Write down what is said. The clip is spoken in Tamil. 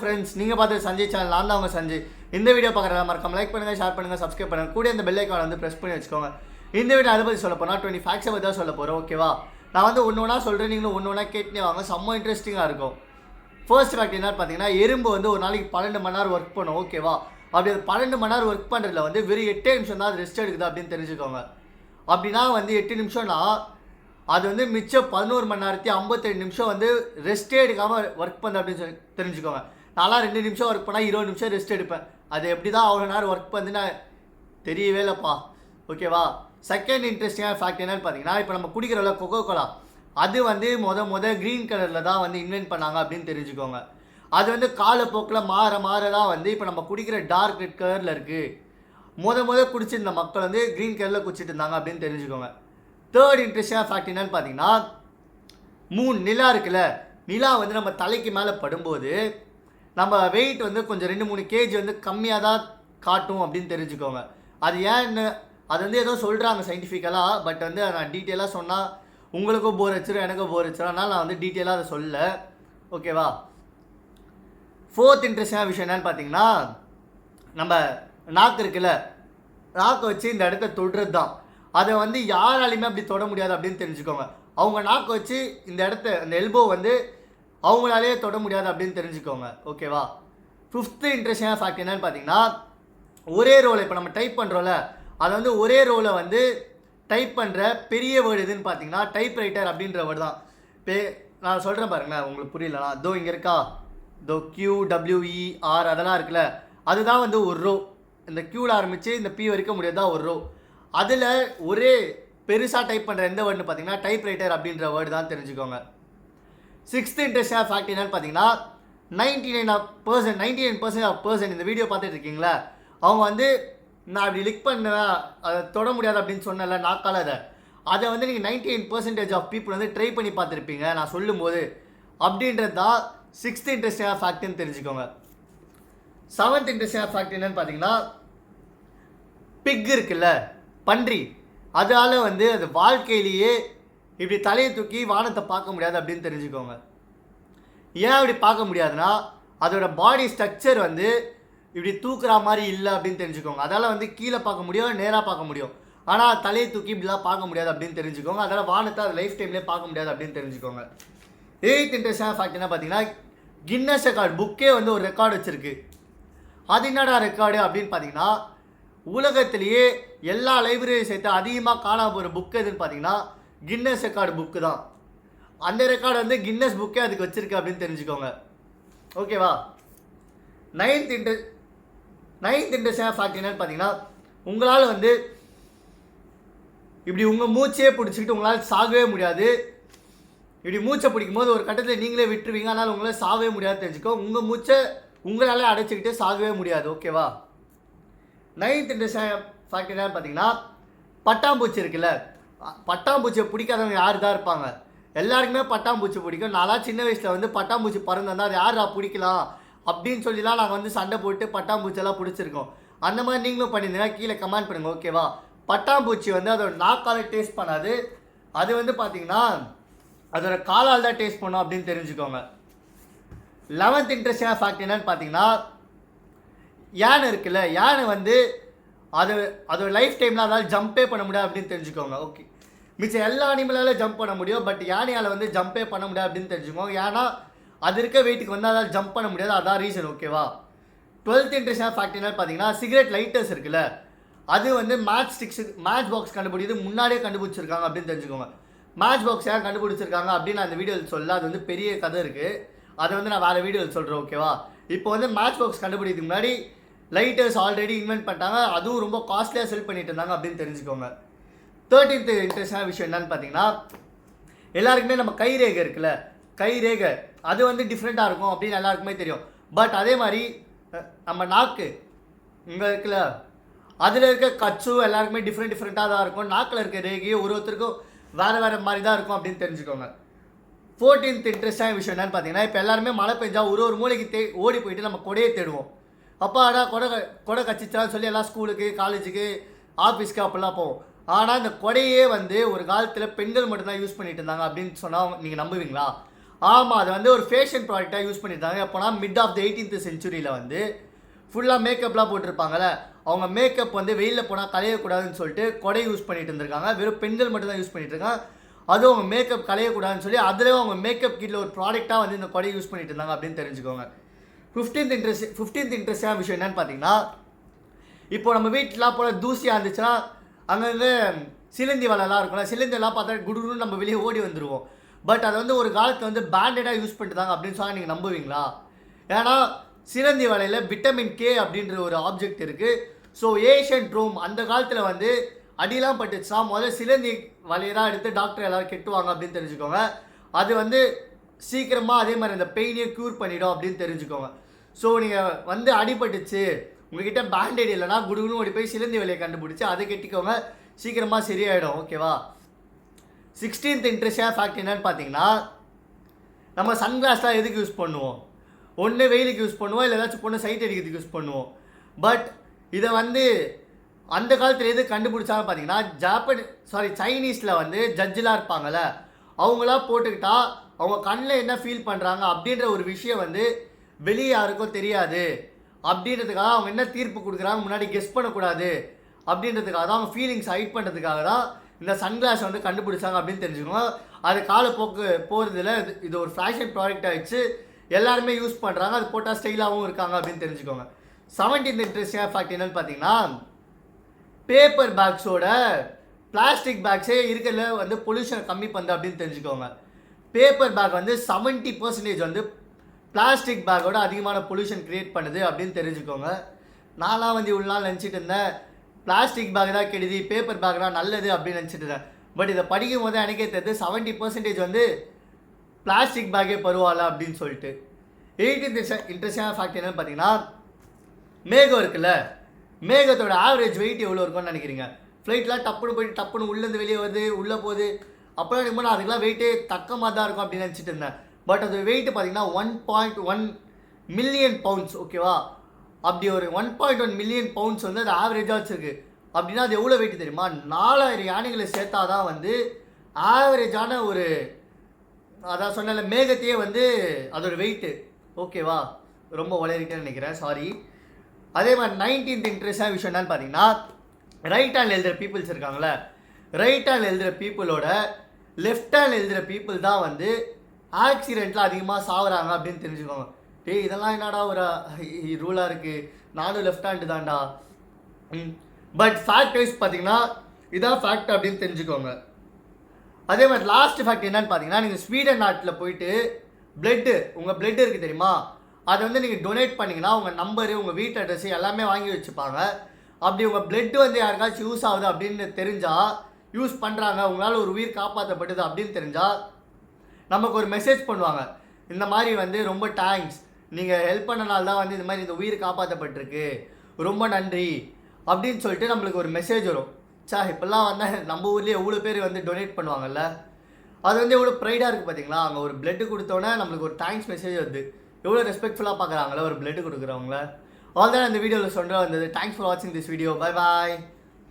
ஃப்ரெண்ட்ஸ், நீங்கள் பார்த்து சஞ்சய் சேனல், நான் தான் அவங்க சஞ்சய். இந்த வீடியோ பார்க்குறதா மறக்காம லைக் பண்ணுங்கள், ஷேர் பண்ணுங்கள், சப்ஸ்கிரைப் பண்ணுங்கள், கூட இந்த பெல் ஐக்கானை வந்து ப்ரெஸ் பண்ணி வச்சுக்கோங்க. இந்த வீடியோ அதை பற்றி சொல்ல போனால் 20 ஃபேக்ட்ஸை பற்றி தான் சொல்ல போகிறோம். ஓகேவா? நான் வந்து ஒன்று ஒன்றா சொல்கிறேன், நீங்களும் ஒன்று ஒன்றா கேட்டுனே வாங்க. செம்ம இன்ட்ரெஸ்டிங்காக இருக்கும். ஃபர்ஸ்ட் ஃபேக்ட் என்னன்னு பார்த்தீங்கன்னா, எறும்பு வந்து ஒரு நாளைக்கு 12 மணி நேரம் ஒர்க் பண்ணும். ஓகேவா? அப்படி அது 12 மணி நேரம் ஒர்க் பண்ணுறதுல வந்து வெறும் 8 நிமிஷம் தான் அது ரெஸ்ட் எடுக்குது அப்படின்னு தெரிஞ்சுக்கோங்க. அப்படின்னா வந்து 8 நிமிஷம்னா அது வந்து மிச்சம் 11 மணி நேரத்தி 52 நிமிஷம் வந்து ரெஸ்ட்டே எடுக்காமல் ஒர்க் பண்ணுது அப்படின்னு சொல்லி தெரிஞ்சுக்கோங்க. நான்லாம் 2 நிமிஷம் ஒர்க் பண்ணால் 20 நிமிஷம் ரெஸ்ட் எடுப்பேன். அது எப்படி தான் அவ்வளோ நேரம் ஒர்க் பண்ணுதுன்னா தெரியவே இல்லைப்பா. ஓகேவா? செகண்ட் இன்ட்ரெஸ்டிங்கான ஃபேக்ட் என்னன்னு பார்த்தீங்கன்னா, இப்போ நம்ம குடிக்கிறோம்ல கொக்கோ கோலா, அது வந்து முத க்ரீன் கலரில் தான் வந்து இன்வென்ட் பண்ணாங்க அப்படின்னு தெரிஞ்சுக்கோங்க. அது வந்து காலப்போக்கில் மாற தான் வந்து இப்போ நம்ம குடிக்கிற டார்க் ரெட் கலரில் இருக்குது. முத குடிச்சிருந்த மக்கள் வந்து க்ரீன் கலரில் குடிச்சிட்டு இருந்தாங்க அப்படின்னு தெரிஞ்சுக்கோங்க. தேர்ட் இன்ட்ரெஸ்டிங்கான ஃபேக்ட் என்னன்னு பார்த்தீங்கன்னா, நிலா இருக்குல்ல, நிலா வந்து நம்ம தலைக்கு மேலே படும்போது நம்ம வெயிட் வந்து கொஞ்சம் 2-3 கேஜி வந்து கம்மியாக தான் காட்டும் அப்படின்னு தெரிஞ்சுக்கோங்க. அது ஏன்னு அது வந்து ஏதோ சொல்கிறாங்க சயின்டிஃபிக்கலாக. பட் வந்து நான் டீட்டெயிலாக சொன்னால் உங்களுக்கும் போர் வச்சிடும், எனக்கும் போர் வச்சிடும். அதனால் நான் வந்து டீட்டெயிலாக அதை சொல்ல. ஓகேவா? ஃபோர்த் இன்ட்ரெஸ்டிங்கான விஷயம் என்னன்னு பார்த்தீங்கன்னா, நம்ம நாக்கு இருக்குல்ல, நாக்கை வச்சு இந்த இடத்த தொடுறது தான். அதை வந்து யாராலையுமே அப்படி தொட முடியாது அப்படின்னு தெரிஞ்சுக்கோங்க. அவங்க நாக்கை வச்சு இந்த இடத்த, அந்த எல்போ வந்து அவங்களாலே தொட முடியாது அப்படின்னு தெரிஞ்சுக்கோங்க. ஓகேவா? ஃபிஃப்த்து இன்ட்ரெஸ்டிங்கான ஃபேக்ட் என்னன்னு பார்த்தீங்கன்னா, ஒரே ரோலை இப்போ நம்ம டைப் பண்ணுறோம்ல, அதை வந்து ஒரே ரோலை வந்து டைப் பண்ணுற பெரிய வேர்டு எதுன்னு பார்த்தீங்கன்னா டைப் ரைட்டர் அப்படின்ற வேர்டு தான். நான் சொல்கிறேன் பாருங்களேன், உங்களுக்கு புரியலனா, தோ இங்கே இருக்கா, தோ QWER அதெல்லாம் இருக்குல்ல, அதுதான் வந்து ஒரு ரோ. இந்த Qவில் ஆரம்பித்து இந்த P வரைக்கும் முடியாது தான் ஒரு ரோ. அதில் ஒரே பெருசாக டைப் பண்ணுற எந்த வேர்டுன்னு பார்த்தீங்கன்னா டைப் ரைட்டர் அப்படின்ற வேர்டு தான் தெரிஞ்சுக்கோங்க. சிக்ஸ்த் இன்ட்ரெஸ்டாக ஃபேக்ட் என்னன்னு பார்த்தீங்கன்னா, 99% ஆஃப் பர்சன் இந்த வீடியோ பார்த்துட்டு இருக்கீங்களா, அவங்க வந்து நான் இப்படி லிக் பண்ணுவேன், அதை தொட முடியாது அப்படின்னு சொன்னல நாக்கால், அதை வந்து நீங்கள் 99% ஆஃப் பீப்புள் வந்து ட்ரை பண்ணி பார்த்துருப்பீங்க நான் சொல்லும்போது. அப்படின்றது தான் சிக்ஸ்த் இன்ட்ரெஸ்டாக ஃபேக்ட்னு தெரிஞ்சுக்கோங்க. செவன்த் இன்ட்ரெஸ்டாக ஃபேக்ட் என்னன்னு பார்த்தீங்கன்னா, பிக் இருக்குல்ல, பன்றி, அதால் வந்து அது வாழ்க்கையிலேயே இப்படி தலையை தூக்கி வானத்தை பார்க்க முடியாது அப்படின்னு தெரிஞ்சுக்கோங்க. ஏன் இப்படி பார்க்க முடியாதுன்னா, அதோட பாடி ஸ்ட்ரக்சர் வந்து இப்படி தூக்குற மாதிரி இல்லை அப்படின்னு தெரிஞ்சுக்கோங்க. அதால் வந்து கீழே பார்க்க முடியும், நேராக பார்க்க முடியும். ஆனால் தலையை தூக்கி இப்படிலாம் பார்க்க முடியாது அப்படின்னு தெரிஞ்சுக்கோங்க. அதனால் வானத்தை அது லைஃப் டைம்லேயே பார்க்க முடியாது அப்படின்னு தெரிஞ்சுக்கோங்க. எயித் இன்ட்ரெஸ்டான ஃபேக்ட் என்ன பார்த்தீங்கன்னா, கின்னஸ் ரெக்கார்ட் புக்கே வந்து ஒரு ரெக்கார்டு வச்சுருக்கு. அது என்னடா ரெக்கார்டு அப்படின்னு பார்த்தீங்கன்னா, உலகத்திலேயே எல்லா லைப்ரரியும் சேர்த்து அதிகமாக காணாம போகிற புக் எதுன்னு பார்த்தீங்கன்னா கின்னஸ் ரெக்கார்டு புக்கு தான். அந்த ரெக்கார்டு வந்து கின்னஸ் புக்கே அதுக்கு வச்சுருக்கு அப்படின்னு தெரிஞ்சுக்கோங்க. ஓகேவா? நைன்த் இன்ட்ரெஸ்டான ஃபேக்ட் என்னன்னு பார்த்தீங்கன்னா, உங்களால் வந்து இப்படி உங்கள் மூச்சையே பிடிச்சிக்கிட்டு உங்களால் சாகவே முடியாது. இப்படி மூச்சை பிடிக்கும் போது ஒரு கட்டத்தில் நீங்களே விட்டுருவீங்க, அதனால் உங்களால் சாகவே முடியாது தெரிஞ்சுக்கோ. உங்கள் மூச்சை உங்களால் அடைச்சிக்கிட்டு சாகவே முடியாது. ஓகேவா? நைன்த் இன்ட்ரெஸ்டான ஃபேக்ட் என்னன்னு பார்த்தீங்கன்னா, பட்டாம்பூச்சி இருக்குல்ல, பட்டாம்பூச்சியை பிடிக்காதவங்க யார் தான் இருப்பாங்க? எல்லாருக்குமே பட்டாம்பூச்சி பிடிக்கும். நான்லாம் சின்ன வயசில் வந்து பட்டாம்பூச்சி பறந்துருந்தா அது யாரா பிடிக்கலாம் அப்படின்னு சொல்லிலாம் நாங்கள் வந்து சண்டை போட்டு பட்டாம்பூச்சியெல்லாம் பிடிச்சிருக்கோம். அந்த மாதிரி நீங்களும் பண்ணியிருந்தீங்கன்னா கீழே கமெண்ட் பண்ணுங்கள். ஓகேவா? பட்டாம்பூச்சி வந்து அதோட நாக்கால் டேஸ்ட் பண்ணாது, அது வந்து பார்த்தீங்கன்னா அதோட காலால் தான் டேஸ்ட் பண்ணும் அப்படின்னு தெரிஞ்சுக்கோங்க. 11th இன்ட்ரெஸ்டான ஃபேக்ட் என்னன்னு பார்த்தீங்கன்னா, யானை இருக்குல்ல, யானை வந்து அதோட லைஃப் டைமில் அதால் ஜம்பே பண்ண முடியாது அப்படின்னு தெரிஞ்சுக்கோங்க. ஓகே, மிச்சம் எல்லா அனிமலால் ஜம்ப் பண்ண முடியும், பட் யானையால் வந்து ஜம்பே பண்ண முடியாது அப்படின்னு தெரிஞ்சுக்கோங்க. ஏன்னா அது இருக்க வெயிட்டுக்கு வந்து அதால் ஜம்ப் பண்ண முடியாது, அதான் ரீசன். ஓகேவா? 12th இன்ட்ரெஸ்டான ஃபேக்ட் என்னன்னு பார்த்தீங்கன்னா, சிகரெட் லைட்டர்ஸ் இருக்குல்ல, அது வந்து மேட்ச் பாக்ஸ் கண்டுபிடிக்கிறது முன்னாடியே கண்டுபிடிச்சிருக்காங்க அப்படின்னு தெரிஞ்சுக்கோங்க. மேட்ச் பாக்ஸ் யார் கண்டுபிடிச்சிருக்காங்க அப்படின்னு அந்த வீடியோவில் சொல்ல, அது வந்து பெரிய கதை இருக்குது, அதை வந்து நான் வேறு வீடியோவில் சொல்கிறேன். ஓகேவா? இப்போ வந்து மேட்ச் பாக்ஸ் கண்டுபிடிக்கிறதுக்கு முன்னாடி லைட்டர்ஸ் ஆல்ரெடி இன்வென்ட் பண்ணிட்டாங்க, அதுவும் ரொம்ப காஸ்ட்லியாக செல் பண்ணிட்டு இருந்தாங்க அப்படின்னு தெரிஞ்சுக்கோங்க. 13th இன்ட்ரெஸ்டான விஷயம் என்னன்னு பார்த்தீங்கன்னா, எல்லாருக்குமே நம்ம கைரேகை இருக்குல்ல, கைரேகை அது வந்து டிஃப்ரெண்ட்டாக இருக்கும் அப்படின்னு எல்லாருக்குமே தெரியும். பட் அதே மாதிரி நம்ம நாக்கு இங்கே இருக்குல்ல, அதில் இருக்க கச்சு எல்லாருக்குமே டிஃப்ரெண்ட்டாக தான் இருக்கும். நாக்கில் இருக்க ரேகையும் ஒருத்தருக்கும் வேறு மாதிரி தான் இருக்கும் அப்படின்னு தெரிஞ்சுக்கோங்க. 14th இன்ட்ரெஸ்டான விஷயம் என்னன்னு பார்த்தீங்கன்னா, இப்போ எல்லாருமே மழை பெஞ்சா ஒரு மூளைக்கு ஓடி போயிட்டு நம்ம கொடையை தேடுவோம். அப்பாடா கொடை கச்சிச்சான்னு சொல்லி எல்லாம் ஸ்கூலுக்கு, காலேஜுக்கு, ஆஃபீஸ்க்கு அப்படிலாம் போவோம். ஆனால் இந்த கொடையே வந்து ஒரு காலத்தில் பெண்கள் மட்டும்தான் யூஸ் பண்ணிட்டு இருந்தாங்க அப்படின்னு சொன்னால் நீங்கள் நம்புவீங்களா? ஆமாம், அது வந்து ஒரு ஃபேஷன் ப்ராடக்டாக யூஸ் பண்ணியிருந்தாங்க. எப்போனா மிட் ஆஃப் த 18th செஞ்சுரியில் வந்து ஃபுல்லாக மேக்கப்லாம் போட்டிருப்பாங்கல்ல, அவங்க மேக்கப் வந்து வெயிலில் போனால் களையக்கூடாதுன்னு சொல்லிட்டு கொடை யூஸ் பண்ணிட்டு இருந்திருக்காங்க. வெறும் பெண்கள் மட்டும் தான் யூஸ் பண்ணிட்டு இருக்காங்க. அதுவும் அவங்க மேக்கப் களையக்கூடாதுன்னு சொல்லி அதில் அவங்க மேக்கப் கிட்டில் ஒரு ப்ராடக்டாக வந்து இந்த கொடை யூஸ் பண்ணிட்டு இருந்தாங்க அப்படின்னு தெரிஞ்சுக்கோங்க. 15th இன்ட்ரெஸ்டான விஷயம் என்னன்னு பார்த்தீங்கன்னா, இப்போ நம்ம வீட்டிலாம் போல தூசியாக இருந்துச்சுன்னா அங்கங்கே சிலந்தி வலைலாம் இருக்கும்ல, சிலந்தியெல்லாம் பார்த்தா குடுகுடுன்னு நம்ம வெளியே ஓடி வந்துடுவோம். பட் அதை வந்து ஒரு காலத்தில் வந்து பேண்டடாக யூஸ் பண்ணிட்டாங்க அப்படின்னு சொன்னால் நீங்கள் நம்புவீங்களா? ஏன்னா சிலந்தி வலையில் விட்டமின் கே அப்படின்ற ஒரு ஆப்ஜெக்ட் இருக்குது. ஸோ ஏஷியன் ரோம் அந்த காலத்தில் வந்து அடியெலாம் பட்டுச்சுன்னா முதல்ல சிலந்தி வலையெல்லாம் எடுத்து டாக்டர் எல்லோரும் கெட்டுவாங்க அப்படின்னு தெரிஞ்சுக்கோங்க. அது வந்து சீக்கிரமாக அதே மாதிரி அந்த பெயினே க்யூர் பண்ணிடும் அப்படின்னு தெரிஞ்சுக்கோங்க. ஸோ நீங்கள் வந்து அடிபட்டுச்சு, உங்கள்கிட்ட பேண்டேட் இல்லைனா குடுகுன்னு ஓடி போய் சிலந்தி வலையை கண்டுபிடிச்சி அதை கெட்டிக்கோங்க, சீக்கிரமாக சரியாயிடும். ஓகேவா? 16th இன்ட்ரெஸ்டான ஃபேக்ட் என்னன்னு பார்த்தீங்கன்னா, நம்ம சன்கிளாஸ்லாம் எதுக்கு யூஸ் பண்ணுவோம்? ஒன்று வெயிலுக்கு யூஸ் பண்ணுவோம், இல்லை ஏதாச்சும் பொண்ணு சைட் அடிக்கிறதுக்கு யூஸ் பண்ணுவோம். பட் இதை வந்து அந்த காலத்தில் எது கண்டுபிடிச்சாங்க பார்த்தீங்கன்னா, சைனீஸில் வந்து ஜட்ஜெலாம் இருப்பாங்கள்ல, அவங்களாம் போட்டுக்கிட்டா அவங்க கண்ணில் என்ன ஃபீல் பண்ணுறாங்க அப்படின்ற ஒரு விஷயம் வந்து வெளியே யாருக்கும் தெரியாது அப்படின்றதுக்காக அவங்க என்ன தீர்ப்பு கொடுக்குறாங்க முன்னாடி கெஸ் பண்ணக்கூடாது அப்படின்றதுக்காக தான், அவங்க ஃபீலிங்ஸ் ஹைட் பண்ணுறதுக்காக தான் இந்த சன்கிளாஸ் வந்து கண்டுபிடிச்சாங்க அப்படின்னு தெரிஞ்சுக்கணும். அது காலப்போக்கு போகிறதுல இது ஒரு ஃபேஷன் ப்ராடக்ட் ஆகிடுச்சு, எல்லாருமே யூஸ் பண்ணுறாங்க, அது போட்டால் ஸ்டைலாகவும் இருக்காங்க அப்படின்னு தெரிஞ்சுக்கோங்க. 17th இன்ட்ரெஸ்டிங் ஃபேக்ட் என்னன்னு பார்த்தீங்கன்னா, பேப்பர் பேக்ஸோட பிளாஸ்டிக் பேக்ஸே இருக்கிறதுல வந்து பொல்யூஷனை கம்மி பண்ணுது அப்படின்னு தெரிஞ்சுக்கோங்க. பேப்பர் பேக் வந்து 70% வந்து பிளாஸ்டிக் பேக்கோட அதிகமான பொல்யூஷன் க்ரியேட் பண்ணுது அப்படின்னு தெரிஞ்சுக்கோங்க. நான்லாம் வந்து இவ்வளோ நாள் நினச்சிட்டு இருந்தேன் பிளாஸ்டிக் பேக் தான் கெடுதி, பேப்பர் பேக் தான் நல்லது அப்படின்னு நினச்சிட்டு இருந்தேன். பட் இதை படிக்கும் போது எனக்கே தெரியுது 70% வந்து பிளாஸ்டிக் பேக்கே பரவாயில்ல அப்படின்னு சொல்லிட்டு. 18th இன்ட்ரெஸ்டிங்கான ஃபேக்ட் என்னன்னு பார்த்தீங்கன்னா, மேகம் இருக்குல்ல, மேகத்தோட ஆவரேஜ் வெயிட் எவ்வளோ இருக்கும்னு நினைக்கிறீங்க? ஃப்ளைட்லாம் டப்புன்னு போயிட்டு டப்புன்னு உள்ளேருந்து வெளியே வருது, உள்ளே போகுது, அப்போலாம் நினைக்கும் அதுக்கெலாம் வெயிட்டே தக்கமாக தான் இருக்கும் அப்படின்னு நினச்சிட்டு இருந்தேன். பட் அது வெயிட் பார்த்தீங்கன்னா 1.1 மில்லியன் பவுண்ட்ஸ். ஓகேவா? அப்படி ஒரு 1.1 மில்லியன் பவுண்ட்ஸ் வந்து அது ஆவரேஜாக வச்சுருக்கு. அப்படின்னா அது எவ்வளோ வெயிட் தெரியுமா? 4000 யானைகளை சேர்த்தா தான் வந்து ஆவரேஜான ஒரு, அதான் சொன்ன மேகத்தையே வந்து அதோட வெயிட்டு. ஓகேவா? ரொம்ப உளறிட்டேன்னு நினைக்கிறேன், சாரி. அதே மாதிரி 19th இன்ட்ரெஸ்டான விஷயம் என்னன்னு பார்த்தீங்கன்னா, ரைட் ஹேண்ட் எழுதுகிற பீப்புள்ஸ் இருக்காங்களே, ரைட் ஹேண்ட் எழுதுகிற பீப்புளோட லெஃப்ட் ஹேண்ட் எழுதுகிற பீப்புள் தான் வந்து ஆக்சிடெண்ட்டில் அதிகமாக சாகுறாங்க அப்படின்னு தெரிஞ்சுக்கோங்க. டேய் இதெல்லாம் என்னடா ஒரு ரூலாக இருக்குது, நானும் லெஃப்ட் ஹேண்டு தான்டா. பட் ஃபேக்ட் வைஸ் பார்த்தீங்கன்னா இதான் ஃபேக்ட் அப்படின்னு தெரிஞ்சுக்கோங்க. அதே மாதிரி லாஸ்ட் ஃபேக்ட் என்னன்னு பார்த்தீங்கன்னா, நீங்கள் ஸ்வீடன் நாட்டில் போயிட்டு உங்கள் பிளட் இருக்குது தெரியுமா, அதை வந்து நீங்கள் டொனேட் பண்ணிங்கன்னா உங்கள் நம்பரு, உங்கள் வீட்டு அட்ரஸ் எல்லாமே வாங்கி வச்சுப்பாங்க. அப்படி உங்கள் பிளட் வந்து யாருக்காச்சும் யூஸ் ஆகுது அப்படின்னு தெரிஞ்சால், யூஸ் பண்ணுறாங்க, உங்களால் ஒரு உயிர் காப்பாற்றப்படுது அப்படின்னு தெரிஞ்சால் நமக்கு ஒரு மெசேஜ் பண்ணுவாங்க. இந்த மாதிரி வந்து ரொம்ப தேங்க்ஸ், நீங்கள் ஹெல்ப் பண்ணனால தான் வந்து இந்த மாதிரி இந்த உயிர் காப்பாற்றப்பட்டிருக்கு, ரொம்ப நன்றி அப்படின்னு சொல்லிட்டு நம்மளுக்கு ஒரு மெசேஜ் வரும். இப்போல்லாம் வந்தால் நம்ம ஊர்லேயே எவ்வளோ பேர் வந்து டொனேட் பண்ணுவாங்கல்ல, அது வந்து எவ்வளோ ப்ரைடாக இருக்குது பார்த்தீங்களா? அங்கே ஒரு பிளட்டு கொடுத்தோன்னே நம்மளுக்கு ஒரு தேங்க்ஸ் மெசேஜ் வருது. எவ்வளோ ரெஸ்பெக்ட்ஃபுல்லாக பார்க்குறாங்களே ஒரு பிளட்டு கொடுக்குறவங்கள. ஆல் தான் இந்த வீடியோவில் சொல்ல வந்தது. தேங்க்ஸ் ஃபார் வாட்சிங் திஸ் வீடியோ. Bye bye.